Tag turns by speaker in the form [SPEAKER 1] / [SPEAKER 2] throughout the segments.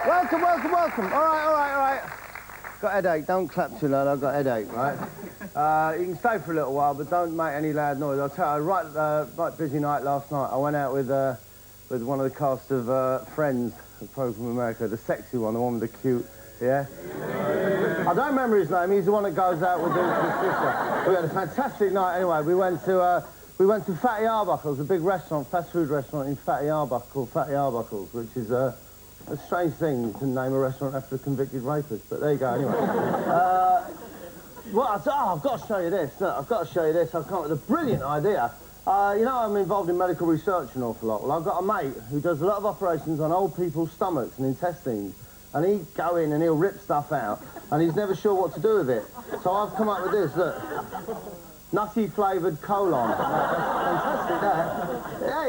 [SPEAKER 1] Welcome, welcome, welcome. All right. Got a headache. Don't clap too loud. I've got a headache, right? You can stay for a little while, but don't make any loud noise. I'll tell you, right busy night last night. I went out with one of the cast of Friends, the program from America, the sexy one, the one with the cute, yeah? I don't remember his name. He's the one that goes out with his sister. We had a fantastic night anyway. We went to Fatty Arbuckle's, a big restaurant, fast food restaurant in Fatty Arbuckle called Fatty Arbuckle's, which is a strange thing to name a restaurant after a convicted rapist, but there you go, anyway. I've got to show you this. Look, I've got to show you this. I've come up with a brilliant idea. You know, I'm involved in medical research an awful lot. Well, I've got a mate who does a lot of operations on old people's stomachs and intestines, and he'd go in and he'll rip stuff out, and he's never sure what to do with it. So I've come up with this, look. Nutty flavoured colon. That's fantastic, that.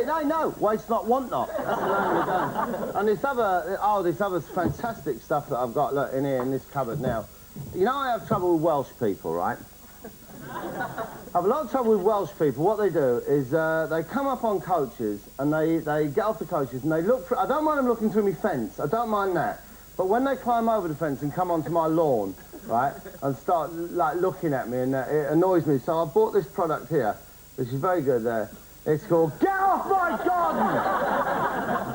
[SPEAKER 1] Hey, no, waste not, want not. That's the name of the game. And this other fantastic stuff that I've got, look, in here, in this cupboard now. You know I have trouble with Welsh people, right? I have a lot of trouble with Welsh people. What they do is they come up on coaches and they get off the coaches and they look for... I don't mind them looking through my fence. I don't mind that. But when they climb over the fence and come onto my lawn, right, and start, like, looking at me, and it annoys me. So I bought this product here, which is very good there. It's called Get Off My Garden!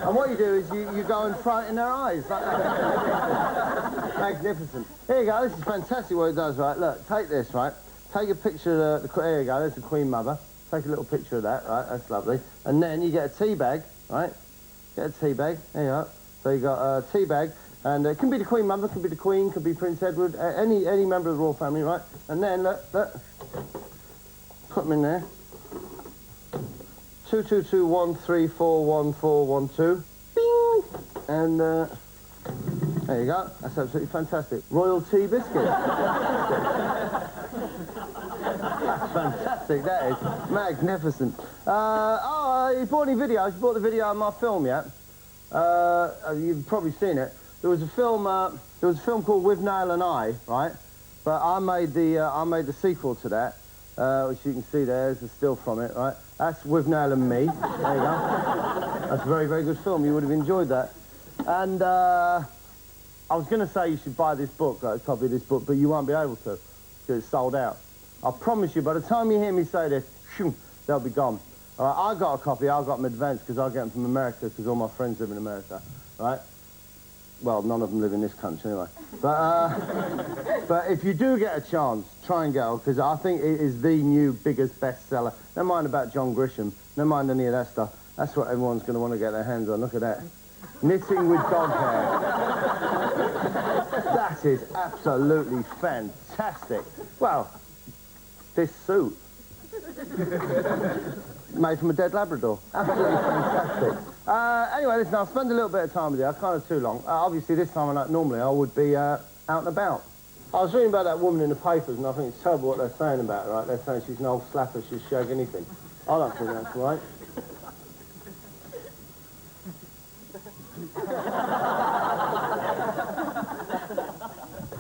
[SPEAKER 1] And what you do is you go and throw it in their eyes, like that. Magnificent. Here you go, this is fantastic what it does, right? Look, take this, right? Take a picture of the... Here you go, there's the Queen Mother. Take a little picture of that, right? That's lovely. And then you get a tea bag, right? Get a tea bag, there you go. So you got a tea bag. And it can be the Queen Mother, can be the Queen, could be Prince Edward, any member of the royal family, right? And then, look, put them in there. 22213411412. Bing! And there you go. That's absolutely fantastic. Royal tea biscuit. That's fantastic, that is. Magnificent. You bought any videos? You bought the video of my film yet? You've probably seen it. There was a film called With Nail and I, right? But I made the sequel to that, which you can see there's a still from it, right? That's With Nail and Me. There you go. That's a very, very good film. You would have enjoyed that. And I was going to say you should buy this book, like a copy of this book, but you won't be able to, because it's sold out. I promise you, by the time you hear me say this, shoo, they'll be gone. All right, I got a copy. I got them advanced because I get them from America because all my friends live in America, right? Well, none of them live in this country anyway. But if you do get a chance, try and go, because I think it is the new biggest bestseller. Never mind about John Grisham, never mind any of that stuff. That's what everyone's going to want to get their hands on. Look at that. Knitting with dog hair. That is absolutely fantastic. Well, this suit. Made from a dead Labrador. Absolutely fantastic. Anyway, listen, I'll spend a little bit of time with you. Kind of too long. Obviously, this time, normally, I would be out and about. I was reading about that woman in the papers, and I think it's terrible what they're saying about her, right? They're saying she's an old slapper, she'll shag anything. I don't think that's right.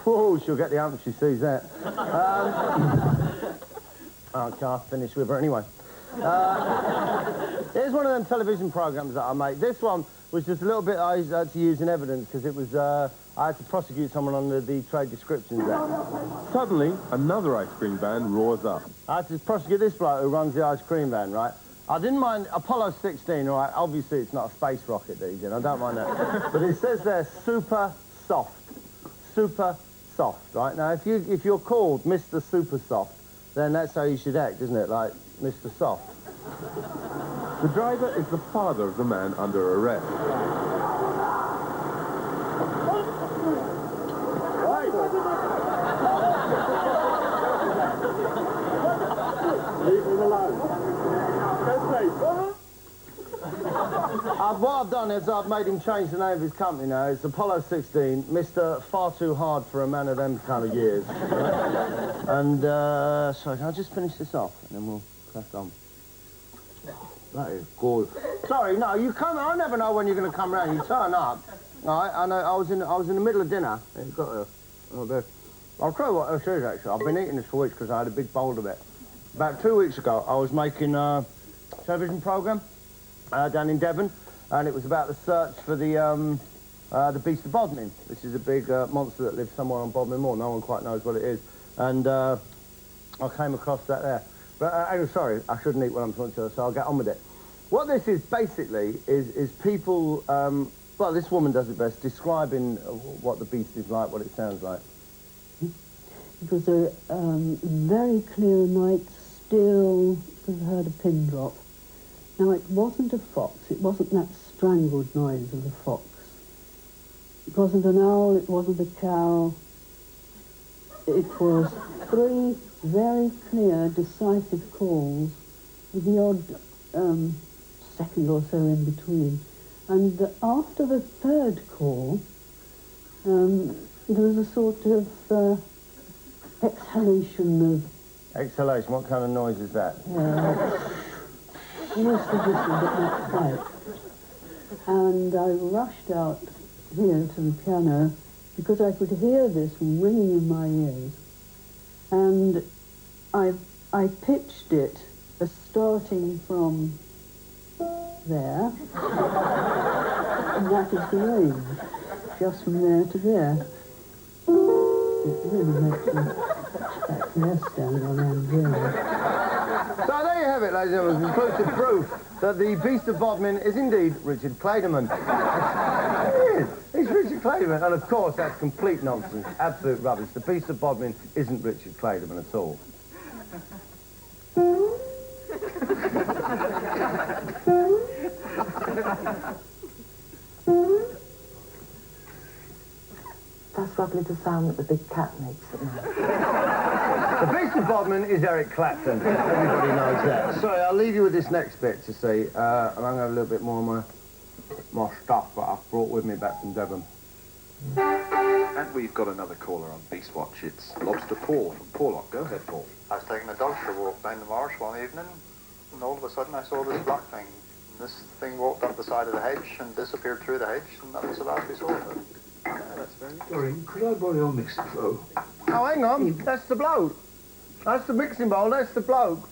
[SPEAKER 1] Whoa, she'll get the hump if she sees that. I can't finish with her anyway. Here's one of them television programs that I make. This one was just a little bit I had to use in evidence because it was, I had to prosecute someone under the Trade Descriptions Act.
[SPEAKER 2] Suddenly, another ice cream van roars up.
[SPEAKER 1] I had to prosecute this bloke who runs the ice cream van, right? I didn't mind Apollo 16, right? Obviously, it's not a space rocket that he's in. I don't mind that. But it says there, super soft. Super soft, right? Now, if you're called Mr. Super Soft, then that's how you should act, isn't it? Like Mr. Soft.
[SPEAKER 2] The driver is the father of the man under arrest.
[SPEAKER 3] Leave him alone.
[SPEAKER 1] What I've done is I've made him change the name of his company now. It's Apollo 16, Mr. Far Too Hard for a Man of them kind of years. Right? And, sorry, can I just finish this off? And then we'll crack on. That is gorgeous. Sorry, no, you come. I never know when you're going to come round. You turn up. All right, I know. I was in the middle of dinner. You've got a little bit. I'll tell you what this is, actually. I've been eating this for weeks because I had a big bowl of it. About 2 weeks ago, I was making a television programme down in Devon, and it was about the search for the the beast of Bodmin. This is a big monster that lives somewhere on Bodmin Moor. No one quite knows what it is. And I came across that there. But anyway, sorry, I shouldn't eat what I'm talking to, so I'll get on with it. What this is basically is people, well, this woman does it best, describing what the beast is like, what it sounds like.
[SPEAKER 4] It was a very clear night, still, I heard a pin drop. Now, it wasn't a fox, it wasn't that strangled noise of the fox. It wasn't an owl, it wasn't a cow. It was 3 very clear, decisive calls, with the odd second or so in between. And after the 3rd call, there was a sort of exhalation of...
[SPEAKER 1] Exhalation, what kind of noise is that?
[SPEAKER 4] Almost a whistle, but not quite. And I rushed out here to the piano because I could hear this ringing in my ears. And I pitched it as starting from there, and that is the range, just from there to there. It really makes that hair stand on end, really.
[SPEAKER 1] So there you have it, ladies and gentlemen, conclusive proof that the Beast of Bodmin is indeed Richard Clayderman. It is. He's Richard Clayderman, and of course that's complete nonsense, absolute rubbish. The Beast of Bodmin isn't Richard Clayderman at all.
[SPEAKER 5] That's probably the sound that the big cat makes at night.
[SPEAKER 1] The Beast of Bodmin is Eric Clapton. Everybody knows that. Sorry, I'll leave you with this next bit to see, and I'm going to have a little bit more of my stuff that I've brought with me back from Devon.
[SPEAKER 6] And we've got another caller on Beast Watch. It's Lobster Paul from Porlock. Go ahead, Paul.
[SPEAKER 7] I was taking the dogs for a walk down the marsh one evening, and all of a sudden I saw this black thing. And this thing walked up the side of the hedge and disappeared through the hedge, and that was the last we saw of it.
[SPEAKER 6] Yeah, that's very good.
[SPEAKER 3] Sorry, could I borrow your mixing bowl?
[SPEAKER 1] Oh, hang on. That's the bloke. That's the mixing bowl. That's the bloke.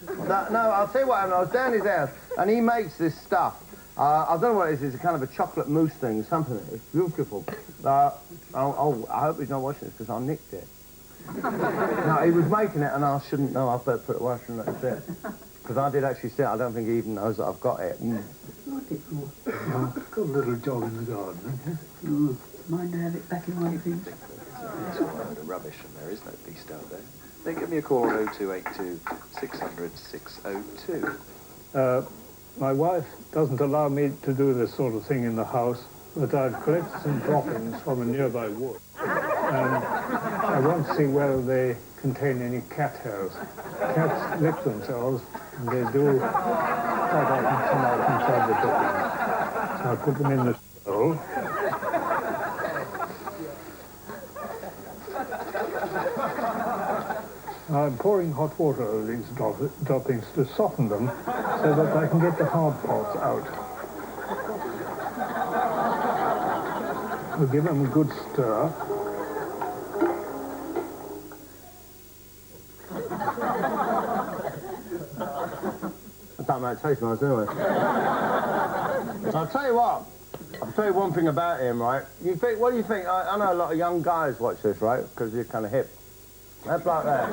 [SPEAKER 1] No, I'll tell you what happened. I was down his house, and he makes this stuff. I don't know what it is. It's a kind of a chocolate mousse thing, something. It's beautiful. I hope he's not watching this, because I nicked it. No, he was making it, and I shouldn't know. I better put it away from that. Because I did actually see it. I don't think he even knows that I've got it.
[SPEAKER 3] I've got a little dog in the garden.
[SPEAKER 4] Mind to have it back in one thing.
[SPEAKER 6] It's all a load of rubbish, and there is no beast out there. Then give me a call on 0282 600 602.
[SPEAKER 8] My wife doesn't allow me to do this sort of thing in the house, but I've collected some droppings from a nearby wood. And I want to see whether they contain any cat hairs. Cats lick themselves, and they do quite often come out inside the droppings. So I put them in the bowl. I'm pouring hot water over these droppings to soften them so that I can get the hard parts out. We'll give them a good stir.
[SPEAKER 1] I don't know, it tastes nice anyway. I'll tell you what. I'll tell you one thing about him, right? What do you think? I know a lot of young guys watch this, right? Because you're kind of hip. That bloke there.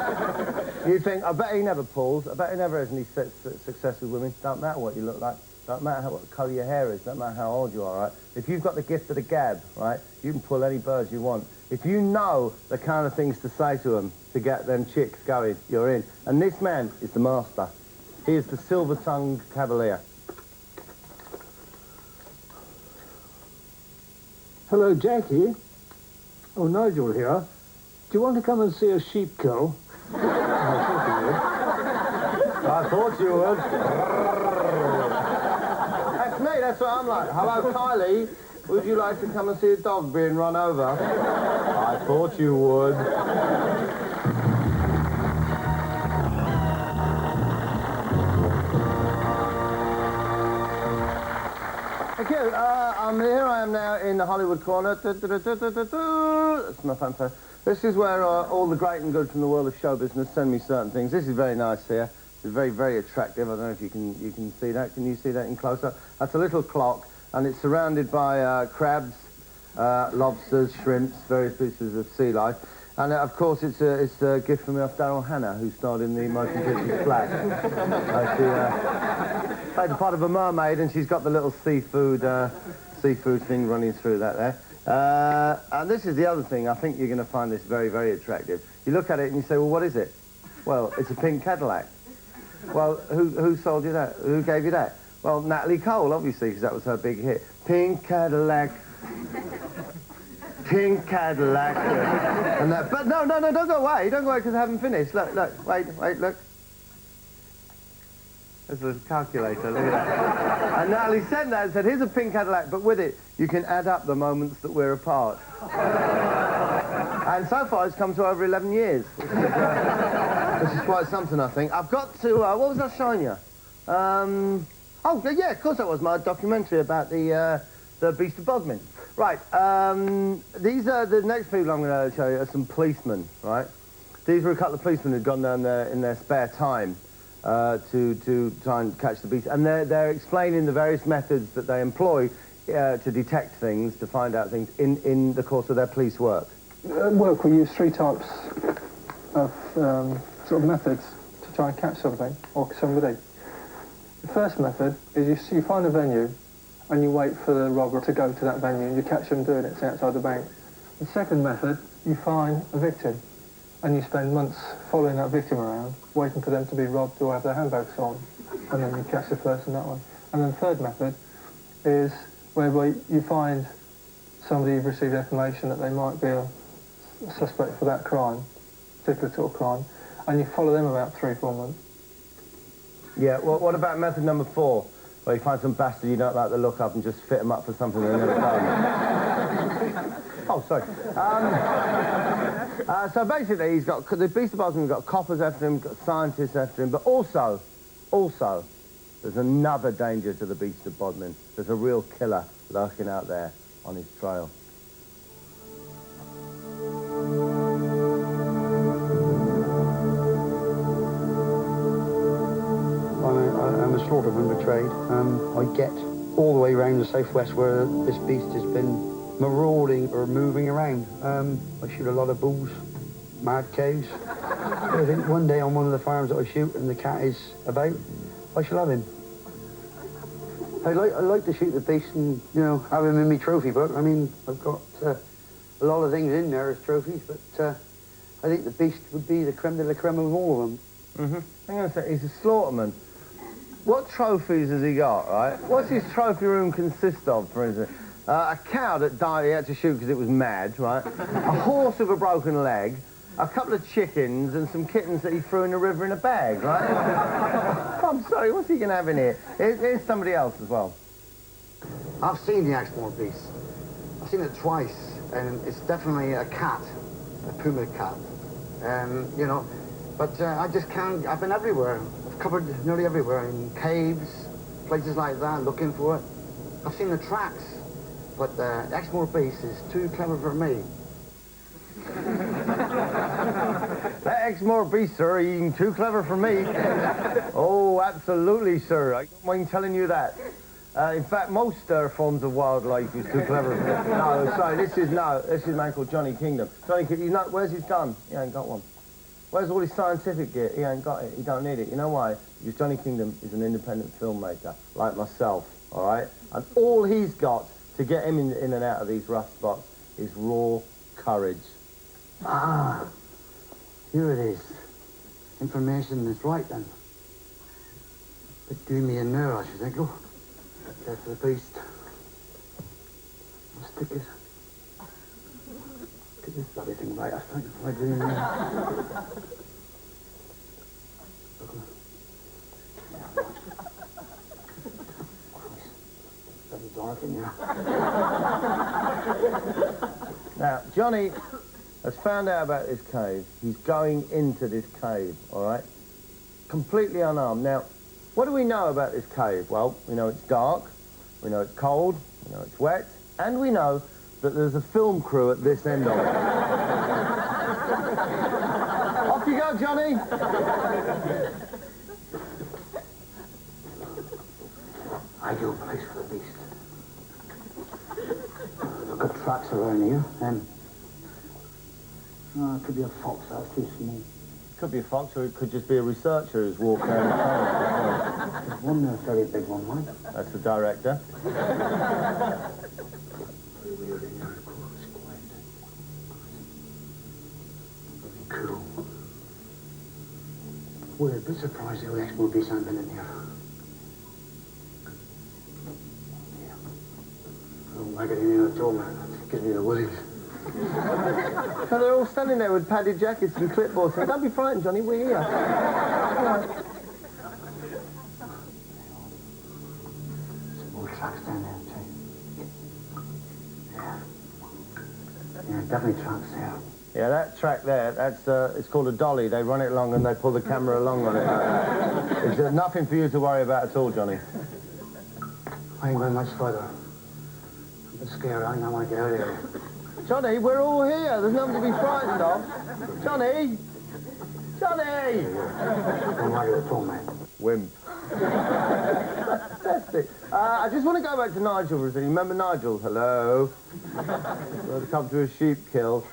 [SPEAKER 1] You think, I bet he never pulls. I bet he never has any success with women. Don't matter what you look like. Don't matter what colour your hair is. Don't matter how old you are, right? If you've got the gift of the gab, right, you can pull any birds you want. If you know the kind of things to say to them to get them chicks going, you're in. And this man is the master. He is the silver-tongued cavalier.
[SPEAKER 8] Hello, Jackie. Oh, Nigel here. Do you want to come and see a sheep kill?
[SPEAKER 1] I thought you would. That's me, that's what I'm like. Hello, Kylie. Would you like to come and see a dog being run over? I thought you would. Thank you. Here I am now in the Hollywood corner. That's my fanfare. This is where all the great and good from the world of show business send me certain things. This is very nice here. It's very, very attractive. I don't know if you can see that. Can you see that in close-up? That's a little clock, and it's surrounded by crabs lobsters, shrimps, various pieces of sea life. And of course, it's a gift from off Daryl Hannah, who starred in the motion picture Splash. She played the part of a mermaid, and she's got the little seafood thing running through that there. And this is the other thing. I think you're going to find this very, very attractive. You look at it and you say, well, what is it? Well, it's a pink Cadillac. Well, who sold you that? Who gave you that? Well, Natalie Cole, obviously, because that was her big hit. Pink Cadillac. Pink Cadillac. And that, but no, don't go away. Don't go away because I haven't finished. Look, wait, look. There's a little calculator, look at that. And Natalie sent that and said, here's a pink Cadillac, but with it, you can add up the moments that we're apart. And so far, it's come to over 11 years. Which is quite something, I think. I've got to, what was I showing you? Oh, yeah, of course that was my documentary about the Beast of Bodmin. Right, these are, the next people I'm going to show you are some policemen, right? These were a couple of policemen who'd gone down there in their spare time to try and catch the beast. And they're explaining the various methods that they employ to detect things, to find out things in the course of their police work.
[SPEAKER 9] Work, we use three types of sort of methods to try and catch something or somebody. The first method is you find a venue and you wait for the robber to go to that venue and you catch them doing it outside the bank. The second method, you find a victim and you spend months following that victim around, waiting for them to be robbed or have their handbags on, and then you catch the person that way. And then the third method is whereby you find somebody you've received information that they might be a suspect for that crime, particular sort of crime, and you follow them about 3-4 months.
[SPEAKER 1] Yeah, well, what about method number 4? Where you find some bastard you don't like the look of and just fit them up for something they've never done. Oh, sorry. So basically, he's got the Beast of Bodmin, got coppers after him, got scientists after him, but also, there's another danger to the Beast of Bodmin. There's a real killer lurking out there on his trail.
[SPEAKER 10] I'm a slaughterman by trade. I get all the way around the southwest where this beast has been marauding or moving around. I shoot a lot of bulls, mad cows. I think one day on one of the farms that I shoot and the cat is about, I shall have him. I like to shoot the beast and, you know, have him in my trophy book. I mean, I've got a lot of things in there as trophies, but I think the beast would be the creme de la creme of all of them.
[SPEAKER 1] Mm-hmm. Hang on a sec, he's a slaughterman. What trophies has he got, right? What's his trophy room consist of, for instance? A cow that died, he had to shoot because it was mad, right? A horse with a broken leg, a couple of chickens and some kittens that he threw in the river in a bag, right? I'm sorry, what's he going to have in here? Here's somebody else as well.
[SPEAKER 10] I've seen the Exmoor beast. I've seen it twice, and it's definitely a cat, a puma cat. You know, but I just can't, I've been everywhere. I've covered nearly everywhere, in caves, places like that, looking for it. I've seen the tracks, but the Exmoor beast is too clever for me.
[SPEAKER 1] That Exmoor beast, sir, he's too clever for me. Oh, absolutely, sir. I don't mind telling you that. In fact, most forms of wildlife is too clever for me. No, sorry, this is a man called Johnny Kingdom. Johnny Kingdom, where's his gun? He ain't got one. Where's all his scientific gear? He ain't got it. He don't need it. You know why? Because Johnny Kingdom is an independent filmmaker, like myself, all right? And all he's got to get him in and out of these rough spots is raw courage.
[SPEAKER 10] Ah, here it is. Information is right then. But do me a nerve, I should think. Oh, that's the beast. I'll stick it. Get this bloody thing right, I think. If I do. It's very dark in here.
[SPEAKER 1] Now, Johnny has found out about this cave. He's going into this cave, all right? Completely unarmed. Now, what do we know about this cave? Well, we know it's dark, we know it's cold, we know it's wet, and we know that there's a film crew at this end of it. Off you go, Johnny!
[SPEAKER 10] I do a place for the beast. I've got tracks around here. Oh, it could be a fox, that's too small.
[SPEAKER 1] Could be a fox, or it could just be a researcher who's walking down the forest.
[SPEAKER 10] There's one there, very big one, right?
[SPEAKER 1] That's the director.
[SPEAKER 10] Very weird in there, of course, quiet. Very cool. We're a bit surprised the X will be something in here. I don't like it in here at all, man. It gives me the willies.
[SPEAKER 1] So they're all standing there with padded jackets and clipboards saying, don't be frightened, Johnny, we're here.
[SPEAKER 10] Some more tracks down there, too. Yeah. Yeah, definitely tracks there.
[SPEAKER 1] Yeah, that track there, that's it's called a dolly. They run it along and they pull the camera along on it like that. It's nothing for you to worry about at all, Johnny.
[SPEAKER 10] I ain't going much further. I'm a bit scared. I think I want to get out of here.
[SPEAKER 1] Johnny, we're all here. There's nothing to be frightened of. Johnny! Johnny!
[SPEAKER 10] Don't like it at all, mate.
[SPEAKER 1] Wimp. Fantastic. I just want to go back to Nigel for a second. Remember Nigel? Hello. Well, to come to a sheep kill.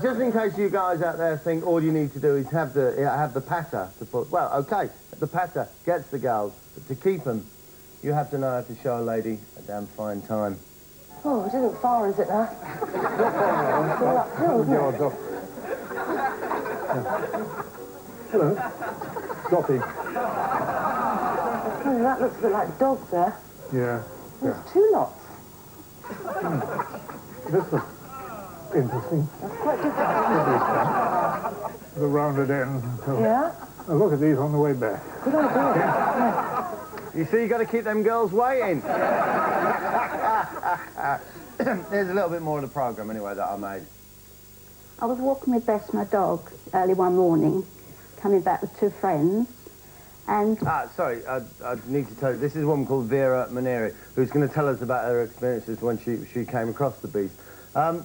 [SPEAKER 1] Just in case you guys out there think all you need to do is have the patter to put... Well, OK, the patter gets the girls, but to keep them, you have to know how to show a lady a damn fine time.
[SPEAKER 5] Oh, it isn't far, is it now? It's all uphill, isn't it?
[SPEAKER 8] Hello. Dotty.
[SPEAKER 5] Oh, that looks a bit like dogs there.
[SPEAKER 8] Yeah.
[SPEAKER 5] There's two lots.
[SPEAKER 8] This looks interesting.
[SPEAKER 5] That's quite different.
[SPEAKER 8] The rounded end. So
[SPEAKER 5] Yeah?
[SPEAKER 8] I'll look at these on the way back.
[SPEAKER 5] Good idea.
[SPEAKER 1] You see, you got to keep them girls waiting. Here's a little bit more of the programme, anyway, that I made.
[SPEAKER 11] I was walking with Bess, my dog, early one morning, coming back with two friends, and...
[SPEAKER 1] Sorry, I need to tell you, this is a woman called Vera Maneri, who's going to tell us about her experiences when she came across the beast. I'll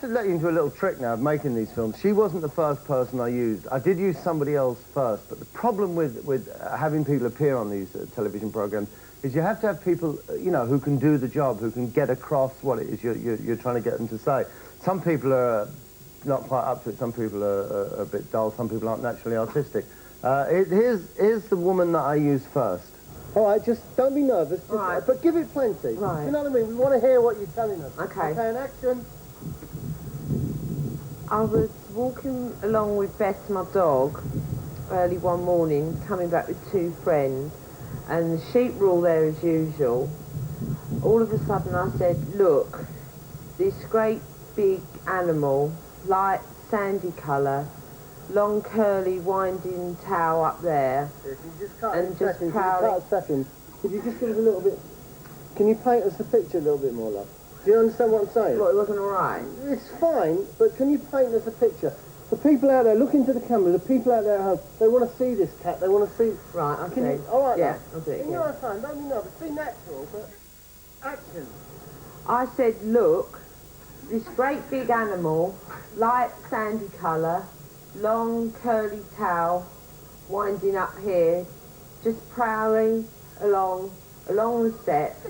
[SPEAKER 1] let you into a little trick now of making these films. She wasn't the first person I used. I did use somebody else first, but the problem with having people appear on these television programmes is you have to have people, you know, who can do the job, who can get across what it is you're trying to get them to say. Some people are not quite up to it, some people are a bit dull, some people aren't naturally artistic. Here's the woman that I used first. All right, just don't be nervous, but give it plenty.
[SPEAKER 5] Right.
[SPEAKER 1] You know what I mean? We want to hear what you're telling us.
[SPEAKER 5] Okay.
[SPEAKER 1] Okay, in action.
[SPEAKER 12] I was walking along with Bess, my dog, early one morning, coming back with two friends, and the sheep were all there as usual. All of a sudden I said, look, this great big animal, light sandy colour, long curly winding tail up there, and just prowling.
[SPEAKER 1] Could you just give us a little bit... Can you paint us the picture a little bit more, love? Do you understand what I'm saying?
[SPEAKER 12] What, it wasn't all right?
[SPEAKER 1] It's fine, but can you paint us a picture? The people out there, look into the camera, the people out there at home, they want to see this cat, they want to see...
[SPEAKER 12] Right, okay.
[SPEAKER 1] All right,
[SPEAKER 12] yeah,
[SPEAKER 1] love.
[SPEAKER 12] I'll do it
[SPEAKER 1] In
[SPEAKER 12] again.
[SPEAKER 1] your own time, don't be nervous, be natural, but... Action.
[SPEAKER 12] I said, look, this great big animal, light sandy colour, long curly tail, winding up here, just prowling along the steps.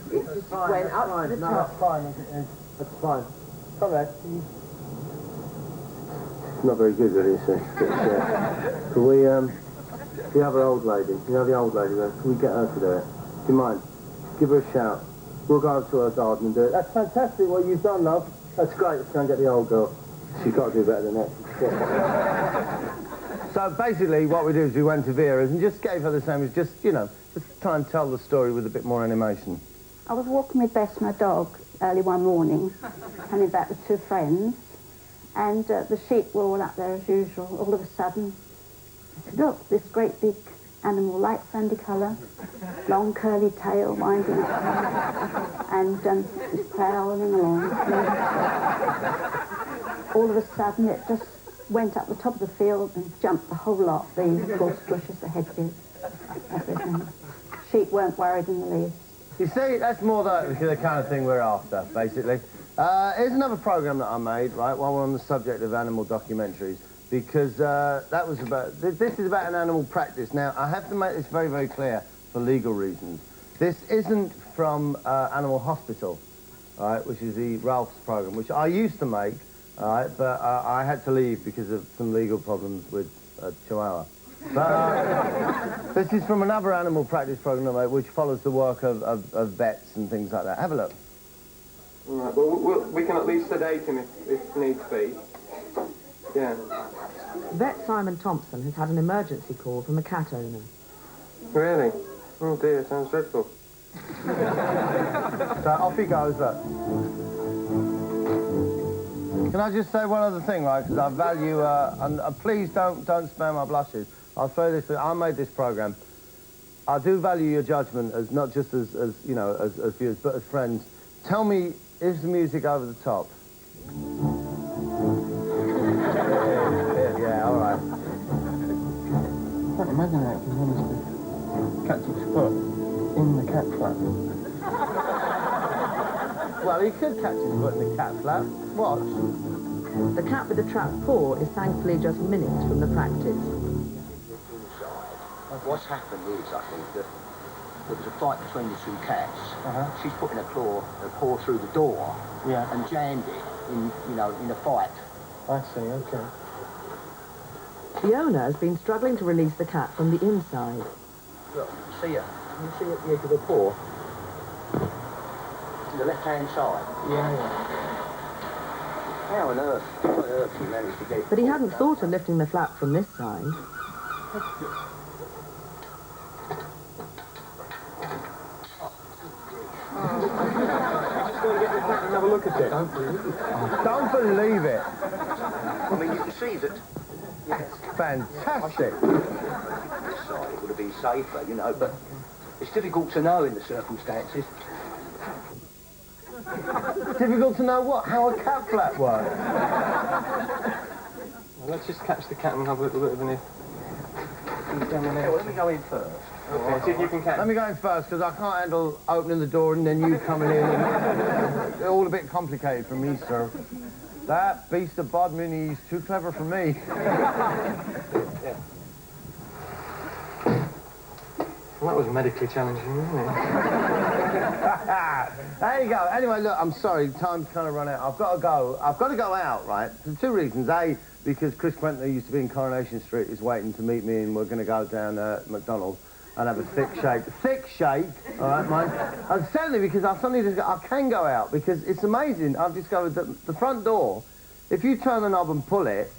[SPEAKER 12] It just went up to the top.
[SPEAKER 1] That's fine, that's fine. Come back. It's not very good, really, is it? Can we, the other old lady, you know the old lady, can we get her to do it? Do you mind? Give her a shout. We'll go over to her garden and do it. That's fantastic what you've done, love. That's great. Let's go and get the old girl. She's got to do better than that. So basically what we do is we went to Vera's and just gave her the same as just, you know, just try and tell the story with a bit more animation.
[SPEAKER 11] I was walking with Bess, my dog, early one morning, coming back with two friends, and the sheep were all up there as usual. All of a sudden, I said, look, this great big animal, light sandy colour, long curly tail winding up, and just prowling along. All of a sudden, it just went up the top of the field and jumped the whole lot, the gorse bushes, the hedges, everything. Sheep weren't worried in the least.
[SPEAKER 1] You see, that's more the kind of thing we're after, basically. Here's another programme that I made, right, while we're on the subject of animal documentaries, because that was about... This is about an animal practice. Now, I have to make this very, very clear for legal reasons. This isn't from Animal Hospital. all right, which is the Ralph's program, which I used to make, all right, but I had to leave because of some legal problems with a chihuahua. But this is from another animal practice program I make, which follows the work of vets and things like that. Have a look.
[SPEAKER 9] All right, well, we can at least sedate him if needs be. Yeah.
[SPEAKER 5] Vet Simon Thompson has had an emergency call from a cat owner.
[SPEAKER 9] Really? Oh dear, sounds dreadful.
[SPEAKER 1] So off he goes, look. Can I just say one other thing, right? Because I value, and please don't spare my blushes. I'll say this, I made this program. I do value your judgment as not just as you know, as viewers, but as friends. Tell me, is the music over the top? Yeah, all right.
[SPEAKER 9] I can't imagine how it can honestly catch its foot in the cat flap.
[SPEAKER 1] Well, he could catch his foot in the cat flap. Watch.
[SPEAKER 5] The cat with the trapped paw is thankfully just minutes from the practice.
[SPEAKER 10] What's happened is, I think, that there was a fight between the two cats. She's putting her paw through the door and jammed it in a fight.
[SPEAKER 9] I see, okay.
[SPEAKER 5] The owner has been struggling to release the cat from the inside.
[SPEAKER 10] Look, see her? Can you see at the edge of the paw? To the left-hand side.
[SPEAKER 9] Yeah.
[SPEAKER 10] How on earth she managed to get it?
[SPEAKER 5] But he hadn't thought of lifting the flap from this side.
[SPEAKER 9] Have a look at it.
[SPEAKER 1] Don't believe it.
[SPEAKER 10] I mean, you can see that.
[SPEAKER 1] That's fantastic.
[SPEAKER 10] This side it would have been safer, but it's difficult to know in the circumstances.
[SPEAKER 1] Difficult to know what? How a cat flap works?
[SPEAKER 9] Well, let's just catch the cat and have a little bit of an if.
[SPEAKER 10] Yeah, let me go in first.
[SPEAKER 9] Okay, see if you can catch.
[SPEAKER 1] Let me go in first, because I can't handle opening the door and then you coming in. It's all a bit complicated for me, sir. That beast of Bodmin, he's too clever for me.
[SPEAKER 9] Well, that was medically challenging, wasn't it?
[SPEAKER 1] There you go. Anyway, look, I'm sorry, time's kind of run out. I've got to go. I've got to go out, right? For two reasons. A, because Chris Quentin, who used to be in Coronation Street, is waiting to meet me, and we're going to go down McDonald's and have a thick shake, all right, mate? And secondly, because I can go out, because it's amazing. I've discovered that the front door, if you turn the knob and pull it,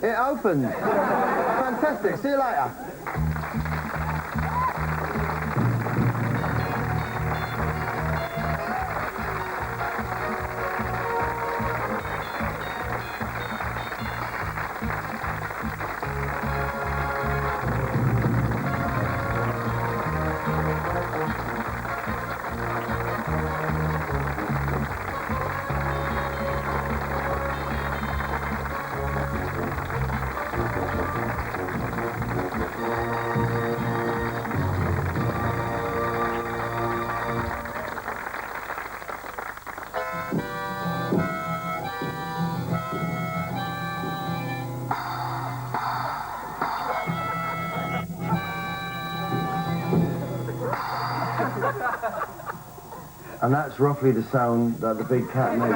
[SPEAKER 1] it opens. Fantastic. See you later. And that's roughly the sound that the big cat makes.